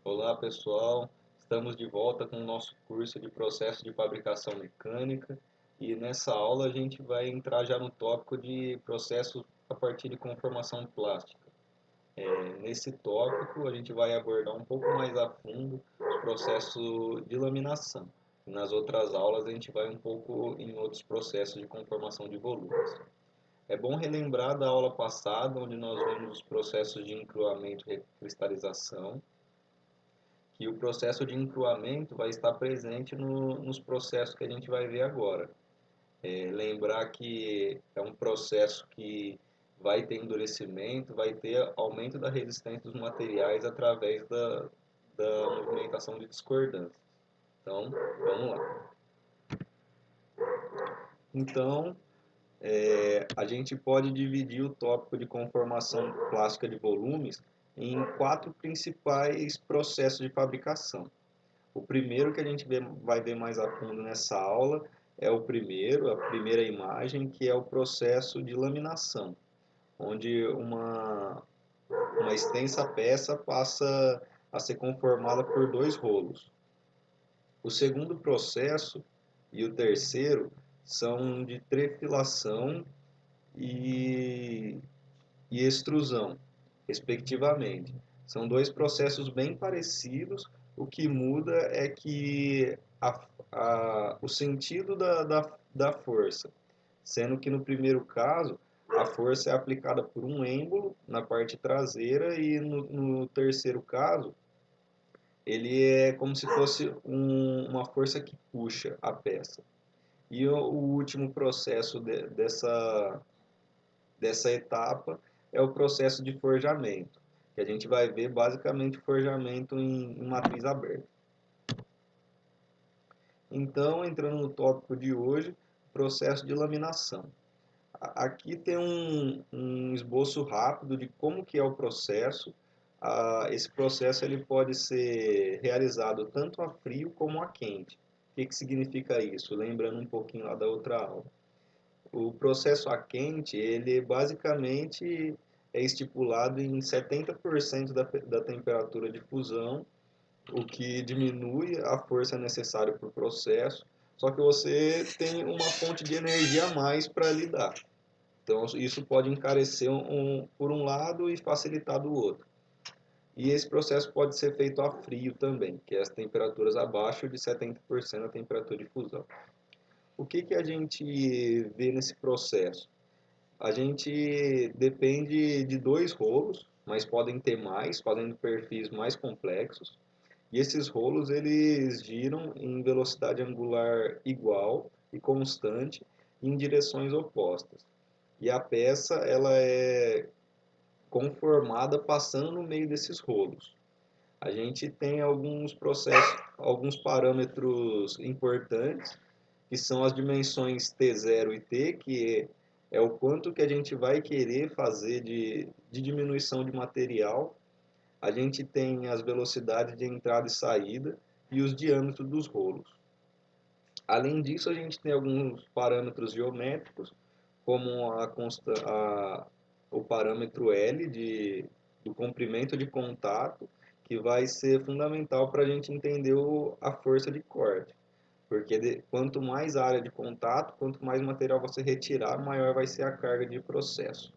Olá pessoal, estamos de volta com o nosso curso de processo de fabricação mecânica e nessa aula a gente vai entrar já no tópico de processos a partir de conformação plástica. Nesse tópico a gente vai abordar um pouco mais a fundo os processos de laminação. Nas outras aulas a gente vai um pouco em outros processos de conformação de volumes. É bom relembrar da aula passada, onde nós vimos os processos de encruamento e cristalização, que o processo de encruamento vai estar presente nos processos que a gente vai ver agora. Lembrar que é um processo que vai ter endurecimento, vai ter aumento da resistência dos materiais através da movimentação de discordância. Então, vamos lá. Então, a gente pode dividir o tópico de conformação plástica de volumes em quatro principais processos de fabricação. O primeiro que a gente vai ver mais a fundo nessa aula é a primeira imagem, que é o processo de laminação, onde uma extensa peça passa a ser conformada por dois rolos. O segundo processo e o terceiro são de trefilação e, e extrusão, respectivamente. São dois processos bem parecidos, o que muda é que o sentido da força, sendo que no primeiro caso a força é aplicada por um êmbolo na parte traseira e no terceiro caso ele é como se fosse uma força que puxa a peça. E o último processo dessa etapa é o processo de forjamento, que a gente vai ver basicamente forjamento em matriz aberta. Então, entrando no tópico de hoje, processo de laminação. Aqui tem um esboço rápido de como que é o processo. Esse processo ele pode ser realizado tanto a frio como a quente. O que significa isso? Lembrando um pouquinho lá da outra aula. O processo a quente, ele basicamente é estipulado em 70% da temperatura de fusão, o que diminui a força necessária para o processo, só que você tem uma fonte de energia a mais para lidar. Então, isso pode encarecer por um lado e facilitar do outro. E esse processo pode ser feito a frio também, que é as temperaturas abaixo de 70% da temperatura de fusão. O que a gente vê nesse processo? A gente depende de dois rolos, mas podem ter mais, fazendo perfis mais complexos. E esses rolos eles giram em velocidade angular igual e constante em direções opostas. E a peça ela é conformada passando no meio desses rolos. A gente tem alguns processos, alguns parâmetros importantes, que são as dimensões T0 e T, que é o quanto que a gente vai querer fazer de diminuição de material. A gente tem as velocidades de entrada e saída e os diâmetros dos rolos. Além disso, a gente tem alguns parâmetros geométricos, como o parâmetro L do comprimento de contato, que vai ser fundamental para a gente entender a força de corte. Porque quanto mais área de contato, quanto mais material você retirar, maior vai ser a carga de processo.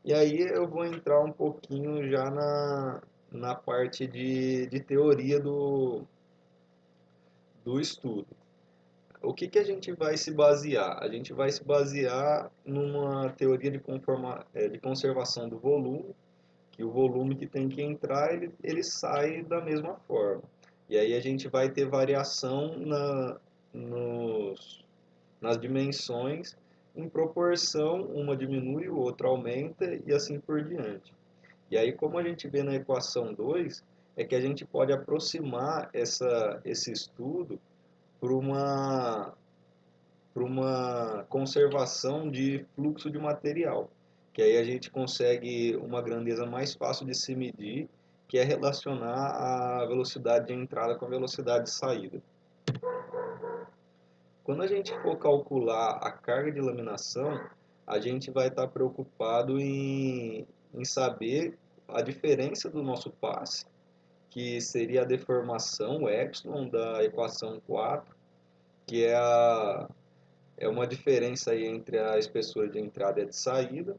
E aí eu vou entrar um pouquinho já na parte de teoria do estudo. O que a gente vai se basear? A gente vai se basear numa teoria de conservação do volume, que o volume que tem que entrar, ele sai da mesma forma. E aí a gente vai ter variação nas dimensões, em proporção, uma diminui, o outro aumenta e assim por diante. E aí, como a gente vê na equação 2, é que a gente pode aproximar esse estudo para uma conservação de fluxo de material, que aí a gente consegue uma grandeza mais fácil de se medir, que é relacionar a velocidade de entrada com a velocidade de saída. Quando a gente for calcular a carga de laminação, a gente vai estar preocupado em saber a diferença do nosso passe, que seria a deformação, o epsilon da equação 4, que é uma diferença aí entre a espessura de entrada e a de saída,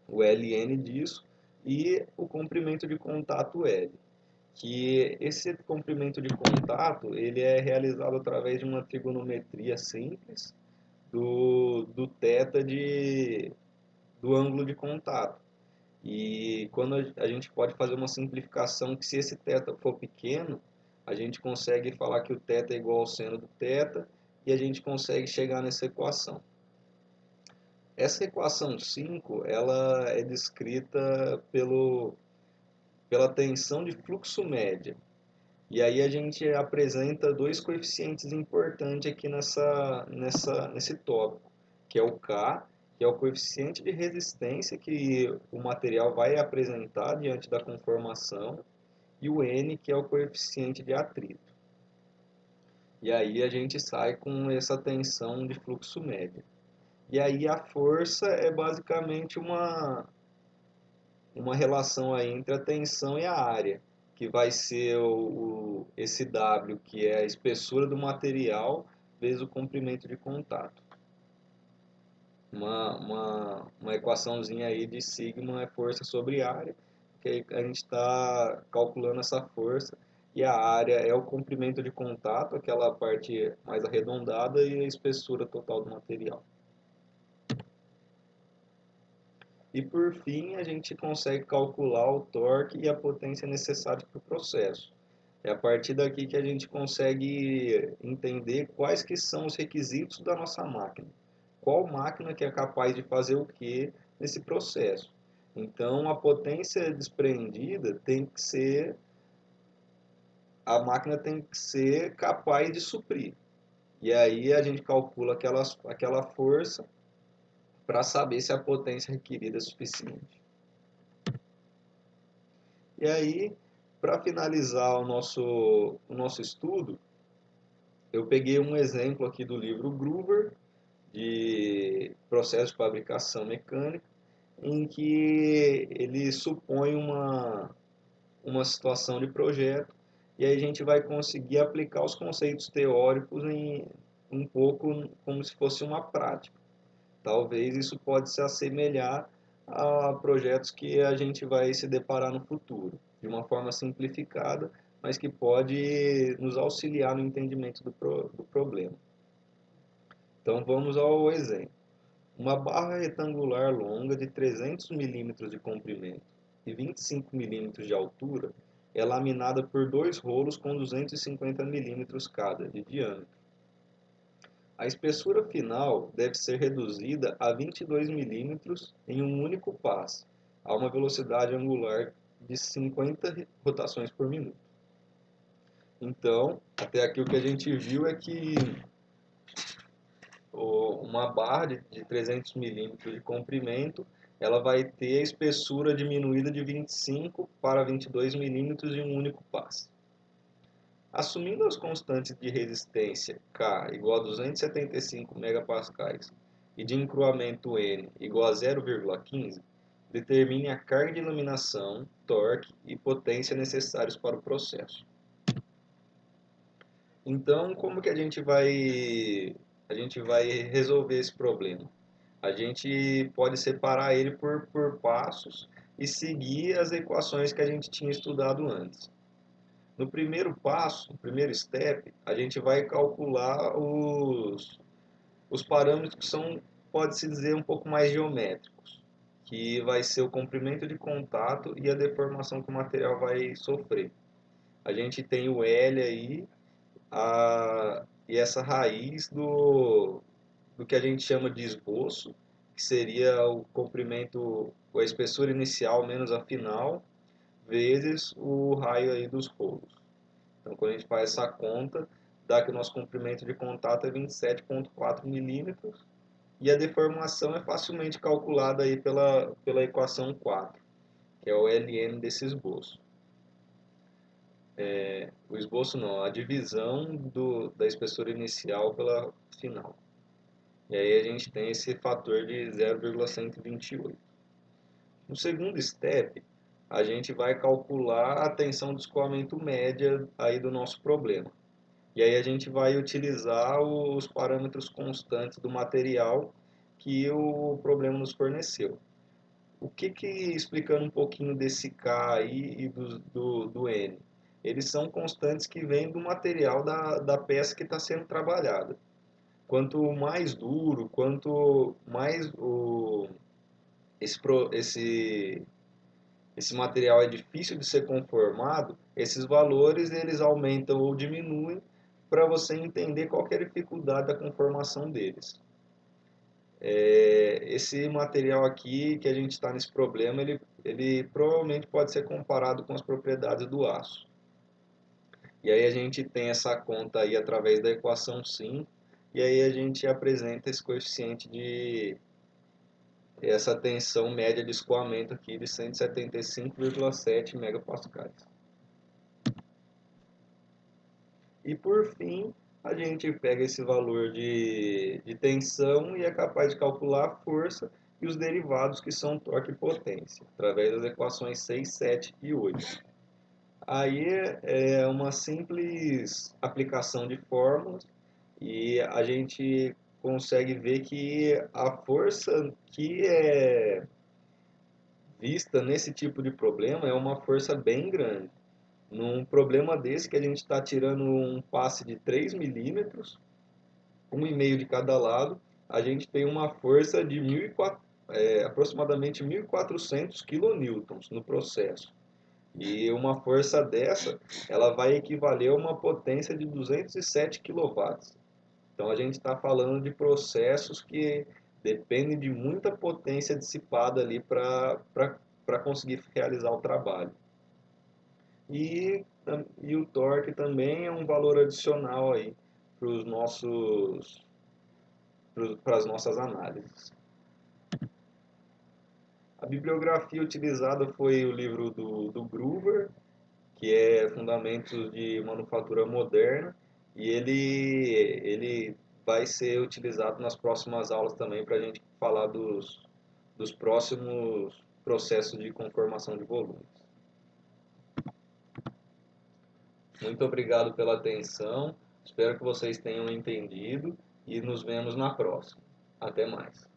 o ln disso, e o comprimento de contato L, que esse comprimento de contato ele é realizado através de uma trigonometria simples do θ do ângulo de contato. E quando a gente pode fazer uma simplificação que se esse θ for pequeno, a gente consegue falar que o θ é igual ao seno do θ e a gente consegue chegar nessa equação. Essa equação 5 ela é descrita pela tensão de fluxo média. E aí a gente apresenta dois coeficientes importantes aqui nesse tópico, que é o K, que é o coeficiente de resistência que o material vai apresentar diante da conformação, e o N, que é o coeficiente de atrito. E aí a gente sai com essa tensão de fluxo médio. E aí a força é basicamente uma relação aí entre a tensão e a área, que vai ser esse W, que é a espessura do material, vezes o comprimento de contato. Uma equaçãozinha aí de sigma é força sobre área, que aí a gente está calculando essa força, e a área é o comprimento de contato, aquela parte mais arredondada, e a espessura total do material. E por fim, a gente consegue calcular o torque e a potência necessários para o processo. É a partir daqui que a gente consegue entender quais que são os requisitos da nossa máquina. Qual máquina que é capaz de fazer o que nesse processo. Então, a potência desprendida tem que ser, a máquina tem que ser capaz de suprir. E aí a gente calcula aquela força para saber se a potência requerida é suficiente. E aí, para finalizar o nosso estudo, eu peguei um exemplo aqui do livro Groover, de processo de fabricação mecânica, em que ele supõe uma situação de projeto, e aí a gente vai conseguir aplicar os conceitos teóricos em um pouco como se fosse uma prática. Talvez isso pode se assemelhar a projetos que a gente vai se deparar no futuro, de uma forma simplificada, mas que pode nos auxiliar no entendimento do problema. Então vamos ao exemplo. Uma barra retangular longa de 300 milímetros de comprimento e 25 milímetros de altura é laminada por dois rolos com 250 milímetros cada de diâmetro. A espessura final deve ser reduzida a 22 milímetros em um único passe, a uma velocidade angular de 50 rotações por minuto. Então, até aqui o que a gente viu é que uma barra de 300 milímetros de comprimento, ela vai ter a espessura diminuída de 25 para 22 milímetros em um único passe. Assumindo as constantes de resistência K igual a 275 megapascais e de encruamento N igual a 0,15, determine a carga de laminação, torque e potência necessários para o processo. Então, como que a gente vai resolver esse problema? A gente pode separar ele por passos e seguir as equações que a gente tinha estudado antes. No primeiro passo, no primeiro step, a gente vai calcular os parâmetros que são, pode-se dizer, um pouco mais geométricos, que vai ser o comprimento de contato e a deformação que o material vai sofrer. A gente tem o L aí, e essa raiz do que a gente chama de esboço, que seria o comprimento, a espessura inicial menos a final, vezes o raio aí dos rolos. Então, quando a gente faz essa conta, dá que o nosso comprimento de contato é 27,4 milímetros e a deformação é facilmente calculada aí pela equação 4, que é o ln desse esboço. O esboço não, a divisão da espessura inicial pela final. E aí a gente tem esse fator de 0,128. No segundo step, a gente vai calcular a tensão de escoamento média aí do nosso problema. E aí a gente vai utilizar os parâmetros constantes do material que o problema nos forneceu. Explicando um pouquinho desse K aí e do N? Eles são constantes que vêm do material da peça que está sendo trabalhada. Quanto mais duro, quanto mais esse, esse, esse material é difícil de ser conformado, esses valores eles aumentam ou diminuem para você entender qual que é a dificuldade da conformação deles. Esse material aqui que a gente está nesse problema, ele provavelmente pode ser comparado com as propriedades do aço. E aí a gente tem essa conta aí através da equação 5, e aí a gente apresenta esse coeficiente de essa tensão média de escoamento aqui de 175,7 megapascais. E por fim, a gente pega esse valor de tensão e é capaz de calcular a força e os derivados que são torque e potência, através das equações 6, 7 e 8. Aí é uma simples aplicação de fórmulas e a gente consegue ver que a força que é vista nesse tipo de problema é uma força bem grande. Num problema desse que a gente está tirando um passe de 3 milímetros, 1,5 de cada lado, a gente tem uma força de aproximadamente 1.400 kilonewtons no processo. E uma força dessa, ela vai equivaler a uma potência de 207 quilowatts. Então a gente está falando de processos que dependem de muita potência dissipada ali para conseguir realizar o trabalho. E, e o torque também é um valor adicional aí para as nossas análises. A bibliografia utilizada foi o livro do Groover, que é Fundamentos de Manufatura Moderna, e ele vai ser utilizado nas próximas aulas também para a gente falar dos próximos processos de conformação de volumes. Muito obrigado pela atenção, espero que vocês tenham entendido e nos vemos na próxima. Até mais.